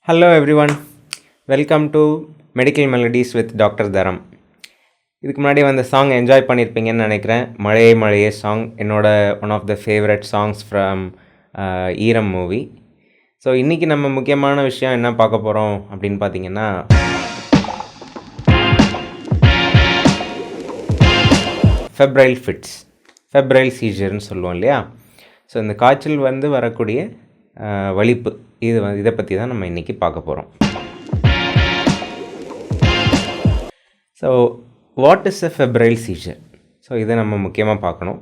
Hello everyone, welcome to medical melodies with doctor தரம். இதுக்கு முன்னாடி வந்த சாங் என்ஜாய் பண்ணியிருப்பீங்கன்னு நினைக்கிறேன். மழையே மழையே சாங் என்னோட one of the favourite songs from Eeram movie. So இன்றைக்கி நம்ம முக்கியமான விஷயம் என்ன பார்க்க போகிறோம் அப்படின்னு பார்த்தீங்கன்னா, ஃபெப்ரைல் ஃபிட்ஸ், ஃபெப்ரைல் சீஜர்னு சொல்லுவோம் இல்லையா. ஸோ இந்த காய்ச்சல் வந்து வரக்கூடிய வலிப்பு, இதை பற்றி தான் நம்ம இன்றைக்கி பார்க்க போகிறோம். So what is a febrile seizure? So இதை நம்ம முக்கியமாக பார்க்கணும்.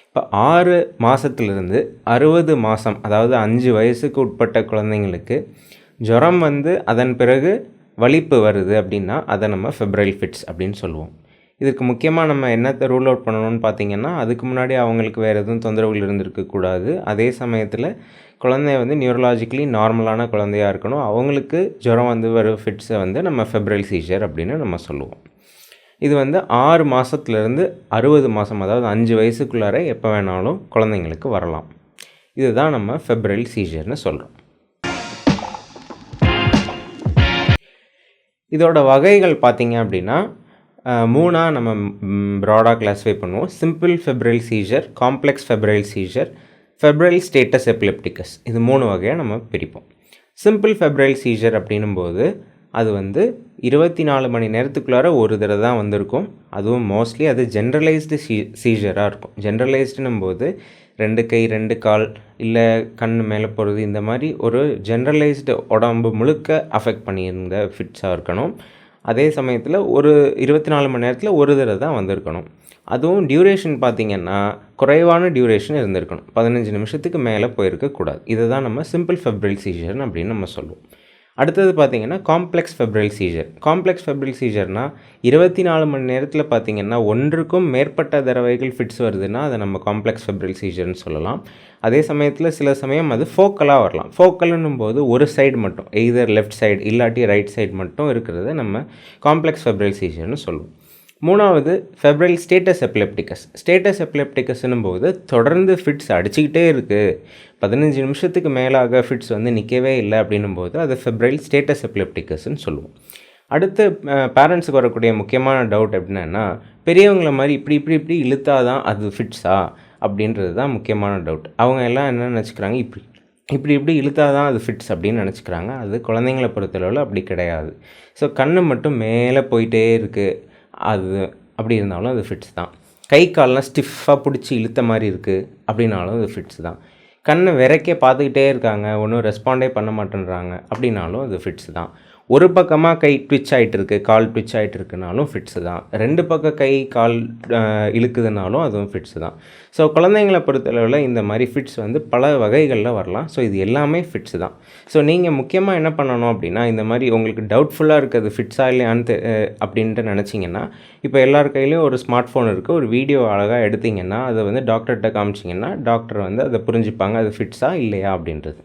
இப்போ 6 மாதத்துலேருந்து 60 மாதம், அதாவது 5 வயசுக்கு உட்பட்ட குழந்தைங்களுக்கு ஜுரம் வந்து அதன் பிறகு வலிப்பு வருது அப்படின்னா அதை நம்ம ஃபெப்ரைல் ஃபிட்ஸ் அப்படின்னு சொல்லுவோம். இதுக்கு முக்கியமாக நம்ம என்னத்தை ரூல் அவுட் பண்ணணும்னு பார்த்திங்கன்னா, அதுக்கு முன்னாடி அவங்களுக்கு வேறு எதுவும் தொந்தரவுகள் இருந்திருக்கக்கூடாது. அதே சமயத்தில் குழந்தைய வந்து நியூரலாஜிக்கலி நார்மலான குழந்தையாக இருக்கணும். அவங்களுக்கு ஜுரம் வந்து வரும் ஃபிட்ஸை வந்து நம்ம ஃபெப்ரைல் சீஜர் அப்படின்னு நம்ம சொல்லுவோம். இது வந்து 6 மாதத்துலேருந்து 60 மாதம், அதாவது 5 வயசுக்குள்ளார எப்போ வேணாலும் குழந்தைங்களுக்கு வரலாம். இதுதான் நம்ம ஃபெப்ரைல் சீஜர்னு சொல்கிறோம். இதோட வகைகள் பார்த்திங்க அப்படின்னா 3 நம்ம ப்ராடாக கிளாஸிஃபை பண்ணுவோம். Simple febrile seizure, complex febrile seizure, febrile status epilepticus. இது 3 வகையாக நம்ம பிரிப்போம். சிம்பிள் ஃபெப்ரைல் சீஜர் அப்படின்னும்போது அது வந்து 24 மணி நேரத்துக்குள்ளார ஒரு தடவை தான் வந்திருக்கும். அதுவும் மோஸ்ட்லி அது ஜென்ரலைஸ்டு சீஜராக இருக்கும். ஜென்ரலைஸ்டுன்னும் போது 2 கை 2 கால் இல்லை கண் மேலே போகிறது, இந்த மாதிரி ஒரு ஜென்ரலைஸ்டு உடம்பு முழுக்க அஃபெக்ட் பண்ணியிருந்த ஃபிட்ஸாக இருக்கணும். அதே சமயத்தில் ஒரு 24 மணி நேரத்தில் ஒரு தடவை தான் வந்திருக்கணும். அதுவும் டியூரேஷன் பார்த்திங்கன்னா குறைவான டியூரேஷன் இருந்திருக்கணும். 15 நிமிஷத்துக்கு மேலே போயிருக்கக்கூடாது. இதை தான் நம்ம சிம்பிள் ஃபெப்ரைல் சீஜர் அப்படின்னு நம்ம சொல்லுவோம். அடுத்தது பார்த்திங்கன்னா complex febrile seizure. Complex febrile சீஜர்னால் 24 மணி நேரத்தில் பார்த்திங்கன்னா ஒன்றுக்கும் மேற்பட்ட தடவைகள் ஃபிட்ஸ் வருதுன்னா அதை நம்ம காம்ப்ளெக்ஸ் ஃபெப்ரைல் சீஜர்னு சொல்லலாம். அதே சமயத்தில் சில சமயம் அது ஃபோக்கலாக வரலாம். ஃபோக்கல்னும் போது ஒரு சைடு மட்டும், எய்தர் லெஃப்ட் சைடு இல்லாட்டி ரைட் சைடு மட்டும் இருக்கிறத நம்ம காம்ப்ளெக்ஸ் ஃபெப்ரைல் சீஜர்னு சொல்லுவோம். 3வது ஃபெப்ரைல் ஸ்டேட்டஸ் எபிலெப்டிகஸ். ஸ்டேட்டஸ் எபிலெப்டிகஸ்னும் போது தொடர்ந்து ஃபிட்ஸ் அடிச்சுக்கிட்டே இருக்குது, 15 நிமிஷத்துக்கு மேலாக ஃபிட்ஸ் வந்து நிற்கவே இல்லை அப்படின்னும் போது அது ஃபெப்ரைல் ஸ்டேட்டஸ் எபிலெப்டிகஸ்ன்னு சொல்லுவோம். அடுத்து பேரண்ட்ஸுக்கு வரக்கூடிய முக்கியமான டவுட் எப்படின்னா, பெரியவங்களை மாதிரி இப்படி இழுத்தாதான் அது ஃபிட்ஸா அப்படின்றது தான் முக்கியமான டவுட். அவங்க எல்லாம் என்ன நினச்சிக்கிறாங்க, இப்படி இழுத்தாதான் அது ஃபிட்ஸ் அப்படின்னு நினச்சிக்கிறாங்க. அது குழந்தைங்களை பொறுத்தளவில் அப்படி கிடையாது. ஸோ கண்ணு மட்டும் மேலே போயிட்டே இருக்குது, அது அப்படி இருந்தாலும் அது ஃபிட்ஸ் தான். கை கால்லாம் ஸ்டிஃபாக பிடிச்சி இழுத்த மாதிரி இருக்குது அப்படின்னாலும் அது ஃபிட்ஸ் தான். கண்ணை விரைக்கே பார்த்துக்கிட்டே இருக்காங்க, ஒன்றும் ரெஸ்பாண்டே பண்ண மாட்டேன்றாங்க அப்படின்னாலும் அது ஃபிட்ஸ் தான். ஒரு பக்கமாக கை ட்விச் ஆகிட்டு இருக்குது, கால் ட்விச் ஆகிட்டு இருக்குனாலும் ஃபிட்ஸு தான். 2 பக்கம் கை கால் இழுக்குதுனாலும் அதுவும் ஃபிட்ஸு தான். ஸோ குழந்தைங்களை பொறுத்தளவில் இந்த மாதிரி ஃபிட்ஸ் வந்து பல வகைகளில் வரலாம். ஸோ இது எல்லாமே ஃபிட்ஸு தான். ஸோ நீங்கள் முக்கியமாக என்ன பண்ணணும் அப்படின்னா, இந்த மாதிரி உங்களுக்கு டவுட்ஃபுல்லாக இருக்குது ஃபிட்ஸா இல்லையான்னு அப்படின்ட்டு நினச்சிங்கன்னா, இப்போ எல்லார் கையிலையும் ஒரு ஸ்மார்ட் ஃபோன் இருக்குது. ஒரு வீடியோ அழகாக எடுத்திங்கன்னா அதை வந்து டாக்டர்கிட்ட காமிச்சிங்கன்னா டாக்டர் வந்து அதை புரிஞ்சுப்பாங்க, அது ஃபிட்ஸா இல்லையா அப்படின்றது.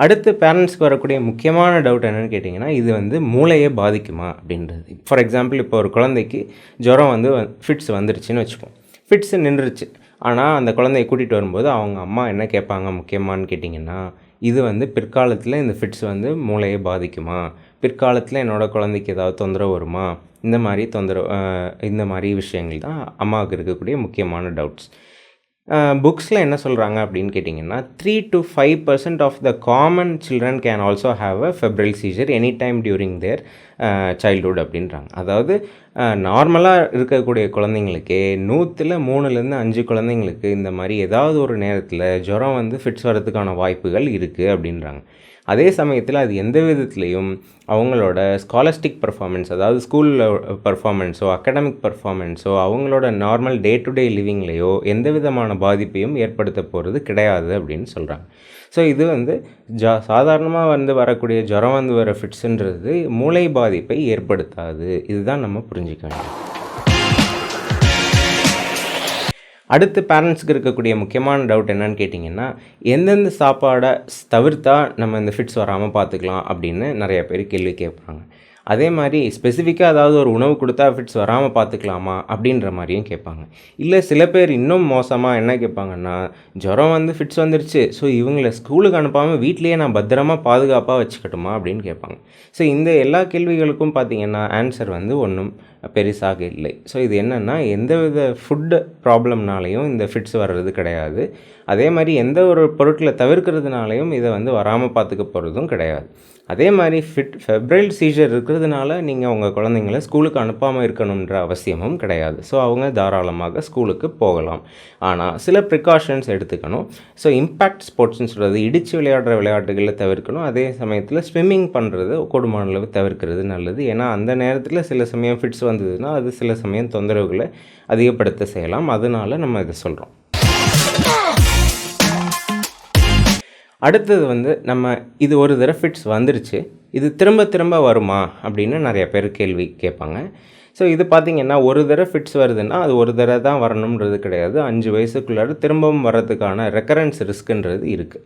அடுத்து பேரண்ட்ஸ்க்கு வரக்கூடிய முக்கியமான டவுட் என்னென்னு கேட்டிங்கன்னா, இது வந்து மூளையை பாதிக்குமா அப்படின்றது. ஃபார் எக்ஸாம்பிள், இப்போ ஒரு குழந்தைக்கு ஜுரம் வந்து ஃபிட்ஸ் வந்துருச்சுன்னு வச்சுப்போம். ஃபிட்ஸு நின்றுச்சு, ஆனால் அந்த குழந்தைய கூட்டிகிட்டு வரும்போது அவங்க அம்மா என்ன கேட்பாங்க முக்கியமானு கேட்டிங்கன்னா, இது வந்து பிற்காலத்தில் இந்த ஃபிட்ஸ் வந்து மூளையை பாதிக்குமா, பிற்காலத்தில் என்னோடய குழந்தைக்கு ஏதாவது தொந்தரவு வருமா, இந்த மாதிரி விஷயங்கள் தான் அம்மாவுக்கு இருக்கக்கூடிய முக்கியமான டவுட்ஸ். புக்ஸில் என்ன சொல்கிறாங்க அப்படின்னு கேட்டிங்கன்னா, 3 to 5% of the common children can also have a febrile seizure any time during their childhood அப்படின்றாங்க. அதாவது நார்மலாக இருக்கக்கூடிய குழந்தைங்களுக்கே 100ல் 3லேருந்து 5 குழந்தைங்களுக்கு இந்த மாதிரி ஏதாவது ஒரு நேரத்தில் ஜுரம் வந்து ஃபிட்ஸ் வரதுக்கான வாய்ப்புகள் இருக்குது அப்படின்றாங்க. அதே சமயத்தில் அது எந்த விதத்துலேயும் அவங்களோட ஸ்காலஸ்டிக் பர்ஃபார்மன்ஸ், அதாவது ஸ்கூலில் பர்ஃபார்மன்ஸோ அகடமிக் பர்ஃபார்மன்ஸோ அவங்களோட நார்மல் டே டு டே லிவிங்லேயோ எந்த விதமான பாதிப்பையும் ஏற்படுத்த போகிறது கிடையாது அப்படின்னு சொல்கிறாங்க. ஸோ இது வந்து சாதாரணமாக வந்து வரக்கூடிய ஜுரம் வந்து வர ஃபிட்ஸுன்றது மூளை பாதிப்பை ஏற்படுத்தாது. இதுதான் நம்ம புரிஞ்சுக்க வேண்டும். அடுத்து பேரண்ட்ஸுக்கு இருக்கக்கூடிய முக்கியமான டவுட் என்னன்னு கேட்டிங்கன்னா, எந்தெந்த சாப்பாடை தவிர்த்தா நம்ம இந்த ஃபிட்ஸ் வராமல் பார்த்துக்கலாம் அப்படின்னு நிறைய பேர் கேள்வி கேட்பாங்க. அதே மாதிரி ஸ்பெசிஃபிக்காக ஏதாவது ஒரு உணவு கொடுத்தா ஃபிட்ஸ் வராமல் பார்த்துக்கலாமா அப்படின்ற மாதிரியும் கேட்பாங்க. இல்லை சில பேர் இன்னும் மோசமாக என்ன கேட்பாங்கன்னா, ஜுரம் வந்து ஃபிட்ஸ் வந்துருச்சு, ஸோ இவங்கள ஸ்கூலுக்கு அனுப்பாமல் வீட்லேயே நான் பத்திரமா பாதுகாப்பாக வச்சுக்கட்டுமா அப்படின்னு கேட்பாங்க. ஸோ இந்த எல்லா கேள்விகளுக்கும் பார்த்திங்கன்னா ஆன்சர் வந்து ஒன்றும் பெருசாக இல்லை. ஸோ இது என்னென்னா, எந்தவித ஃபுட்டு ப்ராப்ளம்னாலையும் இந்த ஃபிட்ஸ் வர்றது கிடையாது. அதே மாதிரி எந்த ஒரு பொருட்களை தவிர்க்கிறதுனாலையும் இதை வந்து வராமல் பார்த்துக்க போகிறதும் கிடையாது. அதே மாதிரி ஃபெப்ரைல் சீஜர் இருக்கிறதுனால நீங்கள் உங்கள் குழந்தைங்கள ஸ்கூலுக்கு அனுப்பாமல் இருக்கணுன்ற அவசியமும் கிடையாது. ஸோ அவங்க தாராளமாக ஸ்கூலுக்கு போகலாம். ஆனால் சில ப்ரிகாஷன்ஸ் எடுத்துக்கணும். ஸோ இம்பேக்ட் ஸ்போர்ட்ஸ்னு சொல்கிறது இடித்து விளையாடுற விளையாட்டுகளை தவிர்க்கணும். அதே சமயத்தில் ஸ்விம்மிங் பண்ணுறது கூடுமான அளவு தவிர்க்கிறது நல்லது. ஏன்னா அந்த நேரத்தில் சில சமயம் ஃபிட்ஸ் வந்ததுன்னா அது சில சமயம் தொந்தரவுகளை அதிகப்படுத்த செய்யலாம். அதனால நம்ம இதை சொல்கிறோம். அடுத்தது வந்து நம்ம இது ஒரு தடவை ஃபிட்ஸ் வந்துருச்சு, இது திரும்ப திரும்ப வருமா அப்படின்னு நிறைய பேர் கேள்வி கேட்பாங்க. ஸோ இது பார்த்திங்கன்னா ஒரு தடவை ஃபிட்ஸ் வருதுன்னா அது ஒரு தடவை தான் வரணுன்றது கிடையாது. 5 வயசுக்குள்ளார திரும்பவும் வர்றதுக்கான ரெக்கரன்ஸ் ரிஸ்க்குன்றது இருக்குது.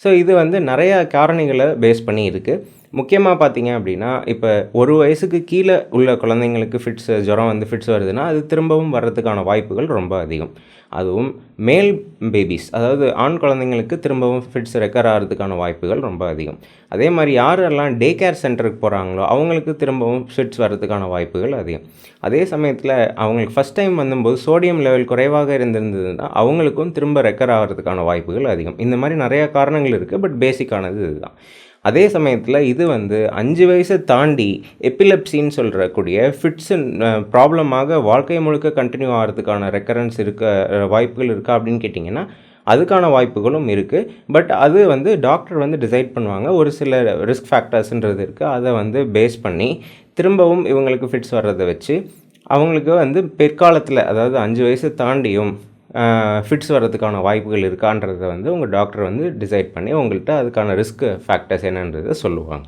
ஸோ இது வந்து நிறையா காரணிகளை பேஸ் பண்ணி இருக்குது. முக்கியமாக பார்த்திங்க அப்படின்னா, இப்போ 1 வயசுக்கு கீழே உள்ள குழந்தைங்களுக்கு ஜுரம் வந்து ஃபிட்ஸ் வருதுன்னா அது திரும்பவும் வர்றதுக்கான வாய்ப்புகள் ரொம்ப அதிகம். அதுவும் மேல் பேபிஸ், அதாவது ஆண் குழந்தைங்களுக்கு திரும்பவும் ஃபிட்ஸ் ரெக்கர் ஆகிறதுக்கான வாய்ப்புகள் ரொம்ப அதிகம். அதே மாதிரி யாரெல்லாம் டே கேர் சென்டருக்கு போகிறாங்களோ அவங்களுக்கு திரும்பவும் ஃபிட்ஸ் வர்றதுக்கான வாய்ப்புகள் அதிகம். அதே சமயத்தில் அவங்களுக்கு ஃபஸ்ட் டைம் வந்தபோது சோடியம் லெவல் குறைவாக இருந்திருந்ததுன்னா அவங்களுக்கும் திரும்ப ரெக்கர் ஆகிறதுக்கான வாய்ப்புகள் அதிகம். இந்த மாதிரி நிறையா காரணங்கள் இருக்குது. பட் பேசிக்கானது இதுதான். அதே சமயத்தில் இது வந்து 5 வயசை தாண்டி எபிலெப்சின்னு சொல்கிறக்கூடிய ஃபிட்ஸு ப்ராப்ளமாக வாழ்க்கை முழுக்க கண்டினியூ ஆகிறதுக்கான ரெக்கரன்ஸ் வாய்ப்புகள் இருக்கா அப்படின்னு கேட்டிங்கன்னா அதுக்கான வாய்ப்புகளும் இருக்குது. பட் அது வந்து டாக்டர் வந்து டிசைட் பண்ணுவாங்க. ஒரு சில ரிஸ்க் ஃபேக்டர்ஸ்ன்றது இருக்குது. அதை வந்து பேஸ் பண்ணி திரும்பவும் இவங்களுக்கு ஃபிட்ஸ் வர்றதை வச்சு அவங்களுக்கு வந்து பிற்காலத்தில், அதாவது 5 வயசை தாண்டியும் ஃபிட்ஸ் வர்றதுக்கான வாய்ப்புகள் இருக்கான்றதை வந்து உங்கள் டாக்டர் வந்து டிசைட் பண்ணி உங்கள்கிட்ட அதுக்கான ரிஸ்க் ஃபேக்டர்ஸ் என்னன்றதை சொல்லுவாங்க.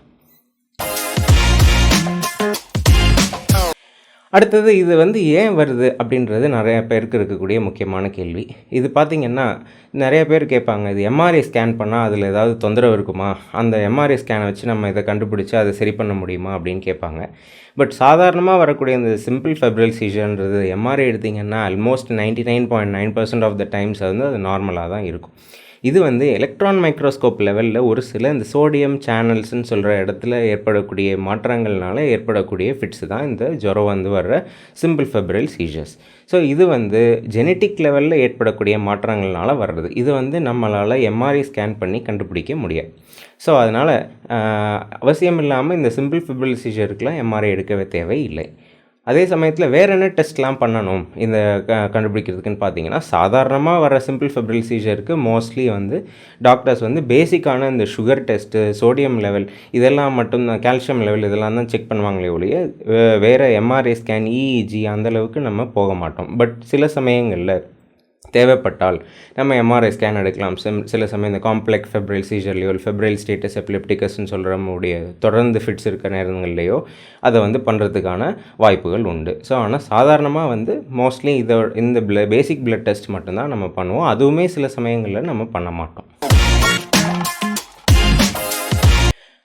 அடுத்தது இது வந்து ஏன் வருது அப்படின்றது நிறைய பேருக்கு இருக்கக்கூடிய முக்கியமான கேள்வி. இது பார்த்திங்கன்னா நிறைய பேர் கேட்பாங்க, இது எம்ஆர்ஐ ஸ்கேன் பண்ணால் அதில் ஏதாவது தொந்தரவு இருக்குமா, அந்த எம்ஆர்ஐ ஸ்கேனை வச்சு நம்ம இதை கண்டுபிடிச்சி அதை சரி பண்ண முடியுமா அப்படின்னு கேட்பாங்க. பட் சாதாரணமாக வரக்கூடிய இந்த சிம்பிள் ஃபெப்ரைல் சீஜர்ன்றது எம்ஆர்ஐ எடுத்திங்கன்னா ஆல்மோஸ்ட் 99.9% ஆஃப் த டைம்ஸ் வந்து அது நார்மலாக தான் இருக்கும். இது வந்து எலக்ட்ரான் மைக்ரோஸ்கோப் லெவலில் ஒரு சில இந்த சோடியம் சேனல்ஸ்ன்னு சொல்கிற இடத்துல ஏற்படக்கூடிய மாற்றங்கள்னால ஏற்படக்கூடிய ஃபிட்ஸ் தான் இந்த ஜுரம் வந்து வர்ற சிம்பிள் ஃபெப்ரைல் சீஜர்ஸ். ஸோ இது வந்து ஜெனட்டிக் லெவலில் ஏற்படக்கூடிய மாற்றங்கள்னால வர்றது. இது வந்து நம்மளால் எம்ஆர்ஐ ஸ்கேன் பண்ணி கண்டுபிடிக்க முடியாது. ஸோ அதனால் அவசியம் இல்லாமல் இந்த சிம்பிள் ஃபெப்ரைல் சீஜருக்குலாம் எம்ஆர்ஐ எடுக்கவே தேவையில்லை. அதே சமயத்தில் வேறு என்ன டெஸ்ட்லாம் பண்ணணும் இந்த கண்டுபிடிக்கிறதுக்குன்னு பார்த்தீங்கன்னா, சாதாரணமாக வர சிம்பிள் ஃபெப்ரைல் சீஜருக்கு மோஸ்ட்லி வந்து டாக்டர்ஸ் வந்து பேசிக்கான இந்த சுகர் டெஸ்ட்டு, சோடியம் லெவல் இதெல்லாம் மட்டும்தான், கால்சியம் லெவல் இதெல்லாம் தான் செக் பண்ணுவாங்களே ஒழிய வேறு எம்ஆர்ஐ ஸ்கேன், இஇஜி அந்தளவுக்கு நம்ம போக மாட்டோம். பட் சில சமயங்களில் தேவைப்பட்டால் நம்ம எம்ஆர்ஐ ஸ்கேன் எடுக்கலாம். சில சமயம் இந்த காம்ப்ளெக்ஸ் ஃபெப்ரைல் சீஜர்லையோ ஃபெப்ரைல் ஸ்டேட்டஸ் எபிலெப்டிகஸ்ன்னு சொல்கிற தொடர்ந்து ஃபிட்ஸ் இருக்கிற நேரங்கள்லையோ அதை வந்து பண்ணுறதுக்கான வாய்ப்புகள் உண்டு. ஸோ ஆனால் சாதாரணமாக வந்து மோஸ்ட்லி இந்த பேசிக் பிளட் டெஸ்ட் மட்டும்தான் நம்ம பண்ணுவோம். அதுவுமே சில சமயங்களில் நம்ம பண்ண மாட்டோம்.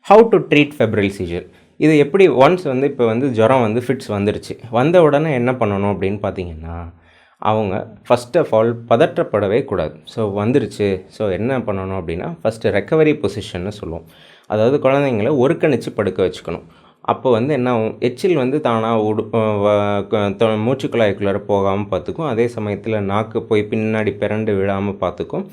How to treat febrile seizure, இது எப்படி ஒன்ஸ் வந்து இப்போ வந்து ஜுரம் வந்து ஃபிட்ஸ் வந்துருச்சு, வந்த உடனே என்ன பண்ணணும் அப்படின்னு பார்த்தீங்கன்னா, அவங்க ஃபஸ்ட் ஆஃப் ஆல் பதற்றப்படவே கூடாது. ஸோ வந்துருச்சு, ஸோ என்ன பண்ணணும் அப்படின்னா, ஃபஸ்ட்டு ரெக்கவரி பொசிஷன்னு சொல்லுவோம். அதாவது குழந்தைங்கள ஒருங்கிணைச்சு படுக்க வச்சுக்கணும். அப்போ வந்து என்ன ஆகும், எச்சில் வந்து தானாக மூச்சுக்குழாய்க்குள்ளார போகாமல் பார்த்துக்கும். அதே சமயத்தில் நாக்கு போய் பின்னாடி பிறண்டு விழாமல் பார்த்துக்கும்.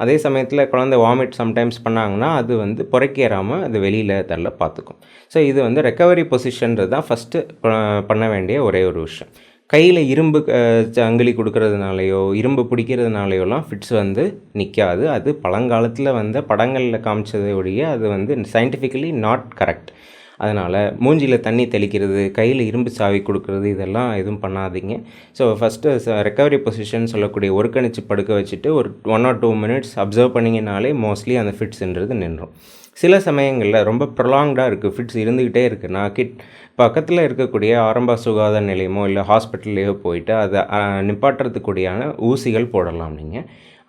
அதே சமயத்தில் குழந்தை வாமிட் சம்டைம்ஸ் பண்ணாங்கன்னா அது வந்து புறக்கேறாமல் அது வெளியில் தள்ள பார்த்துக்கும். ஸோ இது வந்து ரெக்கவரி பொசிஷன்றது தான் ஃபஸ்ட்டு பண்ண வேண்டிய ஒரே ஒரு விஷயம். கையில் இரும்பு சங்கிலி கொடுக்கறதுனாலையோ இரும்பு பிடிக்கிறதுனாலையோலாம் ஃபிட்ஸ் வந்து நிற்காது. அது பழங்காலத்தில் வந்த படங்களில் காமிச்சதை ஒழிய அது வந்து சயின்டிஃபிக்கலி நாட் கரெக்ட். அதனால் மூஞ்சியில் தண்ணி தெளிக்கிறது, கையில் இரும்பு சாவி கொடுக்குறது இதெல்லாம் எதுவும் பண்ணாதீங்க. ஸோ ஃபஸ்ட்டு ரெக்கவரி பொசிஷன் சொல்லக்கூடிய ஒருங்கிணைச்சு படுக்க வச்சுட்டு ஒரு 1 or 2 minutes அப்சர்வ் பண்ணிங்கனாலே மோஸ்ட்லி அந்த ஃபிட்ஸுன்றது நின்றும். சில சமயங்களில் ரொம்ப ப்ரொலாங்டாக இருக்குது, ஃபிட்ஸ் இருந்துக்கிட்டே இருக்குன்னா பக்கத்தில் இருக்கக்கூடிய ஆரம்ப சுகாதார நிலையமோ இல்லை ஹாஸ்பிட்டல்லையோ போயிட்டு அதை நிப்பாட்டுறதுக்கூடியான ஊசிகள் போடலாம் நீங்கள்.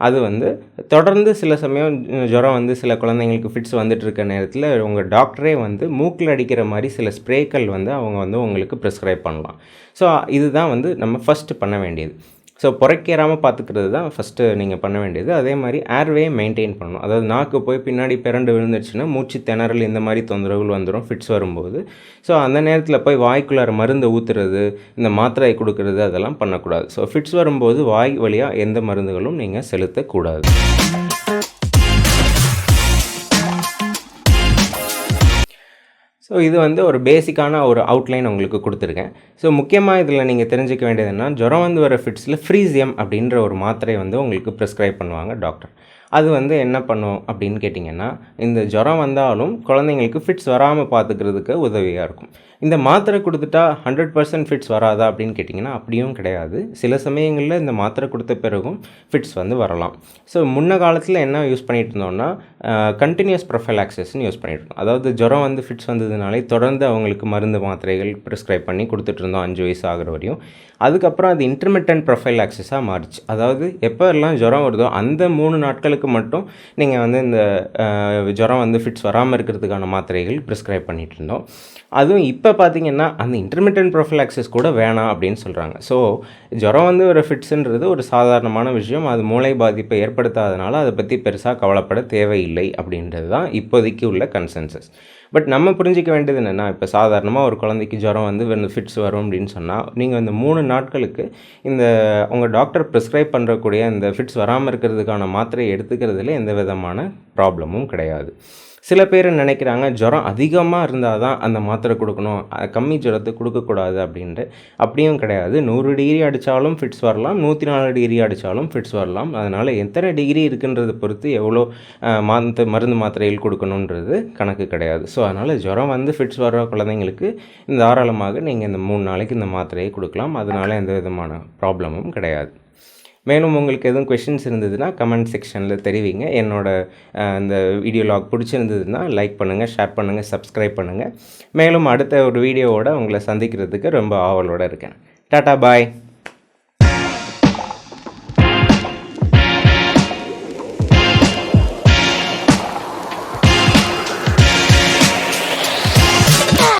அது வந்து தொடர்ந்து சில சமயம் ஜுரம் வந்து சில குழந்தைங்களுக்கு ஃபிட்ஸ் வந்துட்டு இருக்க நேரத்தில் உங்கள் டாக்டரே வந்து மூக்கில் அடிக்கிற மாதிரி சில ஸ்ப்ரேக்கள் வந்து அவங்க வந்து உங்களுக்கு ப்ரிஸ்கிரைப் பண்ணலாம். ஸோ இதுதான் வந்து நம்ம ஃபஸ்ட்டு பண்ண வேண்டியது. ஸோ புரைக்கேறாமல் பார்த்துக்கிறது தான் ஃபஸ்ட்டு நீங்கள் பண்ண வேண்டியது. அதே மாதிரி ஏர்வேயை மெயின்டைன் பண்ணணும். அதாவது நாக்கு போய் பின்னாடி பிறண்டு விழுந்துருச்சுன்னா மூச்சு திணறல் இந்த மாதிரி தொந்தரவுகள் வந்துடும் ஃபிட்ஸ் வரும்போது. ஸோ அந்த நேரத்தில் போய் வாய்க்குள்ளார மருந்து ஊற்றுறது, இந்த மாத்திரை கொடுக்கறது அதெல்லாம் பண்ணக்கூடாது. ஸோ ஃபிட்ஸ் வரும்போது வாய் வழியாக எந்த மருந்துகளும் நீங்கள் செலுத்தக்கூடாது. ஸோ இது வந்து ஒரு பேசிக்கான ஒரு அவுட்லைன் உங்களுக்கு கொடுத்துருக்கேன். ஸோ முக்கியமாக இதில் நீங்கள் தெரிஞ்சுக்க வேண்டியது என்னன்னா, ஜுரம் வந்து வர ஃபிட்ஸில் ஃப்ரீசியம் அப்படின்ற ஒரு மாத்திரை வந்து உங்களுக்கு ப்ரிஸ்கிரைப் பண்ணுவாங்க டாக்டர். அது வந்து என்ன பண்ணும் அப்படின்னு கேட்டிங்கன்னா, இந்த ஜுரம் வந்தாலும் குழந்தைங்களுக்கு ஃபிட்ஸ் வராமல் பார்த்துக்கிறதுக்கு உதவியாக இருக்கும். இந்த மாத்திரை கொடுத்துட்டா 100% ஃபிட்ஸ் வராதா அப்படின்னு கேட்டிங்கன்னா, அப்படியும் கிடையாது. சில சமயங்களில் இந்த மாத்திரை கொடுத்த பிறகும் ஃபிட்ஸ் வந்து வரலாம். ஸோ முன்ன காலத்தில் என்ன யூஸ் பண்ணிகிட்டு இருந்தோம்னா, கண்டினியூஸ் ப்ரொஃபைலாக்சிஸ்ன்னு யூஸ் பண்ணிகிட்டு இருந்தோம். அதாவது ஜுரம் வந்து ஃபிட்ஸ் வந்ததுனாலே தொடர்ந்து அவங்களுக்கு மருந்து மாத்திரைகள் ப்ரிஸ்கிரைப் பண்ணி கொடுத்துட்ருந்தோம் 5 வயசு ஆகிற வரையும். அதுக்கப்புறம் அது இன்டர்மிட்டன்ட் ப்ரொஃபைலாக்சிஸாக மாறிச்சு. அதாவது எப்போல்லாம் ஜுரம் வருதோ அந்த 3 நாட்களுக்கு மட்டும் நீங்கள் வந்து இந்த ஜுரம் வந்து ஃபிட்ஸ் வராமல் இருக்கிறதுக்கான மாத்திரைகள் ப்ரிஸ்கிரைப் பண்ணிகிட்டு இருந்தோம். அதுவும் இப்போ பார்த்திங்கன்னா அந்த இன்டர்மிட்டன்ட் ப்ரொஃபைலாக்சிஸ் கூட வேணாம் அப்படின்னு சொல்கிறாங்க. ஸோ ஜுரம் வந்து ஒரு ஃபிட்ஸுன்றது ஒரு சாதாரணமான விஷயம். அது மூளை பாதிப்பை ஏற்படுத்தாதனால அதை பற்றி பெருசாக கவலைப்பட தேவையில்லை அப்படின்றது தான் இப்போதைக்கு உள்ள கன்சென்சஸ். பட் நம்ம புரிஞ்சிக்க வேண்டியது என்னென்னா, இப்போ சாதாரணமாக ஒரு குழந்தைக்கு ஜுரம் வந்து இந்த ஃபிட்ஸ் வரும் அப்படின்னு சொன்னால், நீங்கள் இந்த 3 நாட்களுக்கு இந்த உங்கள் டாக்டர் ப்ரிஸ்கிரைப் பண்ணுறக்கூடிய இந்த ஃபிட்ஸ் வராமல் இருக்கிறதுக்கான மாத்திரையை எடுத்துக்கிறதுல எந்த விதமான ப்ராப்ளமும் கிடையாது. சில பேர் நினைக்கிறாங்க ஜுரம் அதிகமாக இருந்தால் தான் அந்த மாத்திரை கொடுக்கணும், கம்மி ஜுரத்துக்கு கொடுக்கக்கூடாது அப்படின்ட்டு. அப்படியும் கிடையாது. 100 டிகிரி அடித்தாலும் ஃபிட்ஸ் வரலாம், 104 டிகிரி அடித்தாலும் ஃபிட்ஸ் வரலாம். அதனால் எத்தனை டிகிரி இருக்குன்றதை பொறுத்து எவ்வளோ மருந்து மாத்திரைகள் கொடுக்கணுன்றது கணக்கு கிடையாது. ஸோ அதனால் ஜுரம் வந்து ஃபிட்ஸ் வர குழந்தைங்களுக்கு தாராளமாக நீங்கள் இந்த 3 நாளைக்கு இந்த மாத்திரையை கொடுக்கலாம். அதனால் எந்த விதமான ப்ராப்ளமும் கிடையாது. மேலும் உங்களுக்கு எதுவும் கொஷின்ஸ் இருந்ததுன்னா கமெண்ட் செக்ஷனில் தெரிவிங்க. என்னோட இந்த வீடியோ லாக் பிடிச்சிருந்ததுன்னா லைக் பண்ணுங்கள், ஷேர் பண்ணுங்கள், சப்ஸ்கிரைப் பண்ணுங்கள். மேலும் அடுத்த ஒரு வீடியோவோட உங்களை சந்திக்கிறதுக்கு ரொம்ப ஆவலோடு இருக்கேன். டாட்டா பாய்.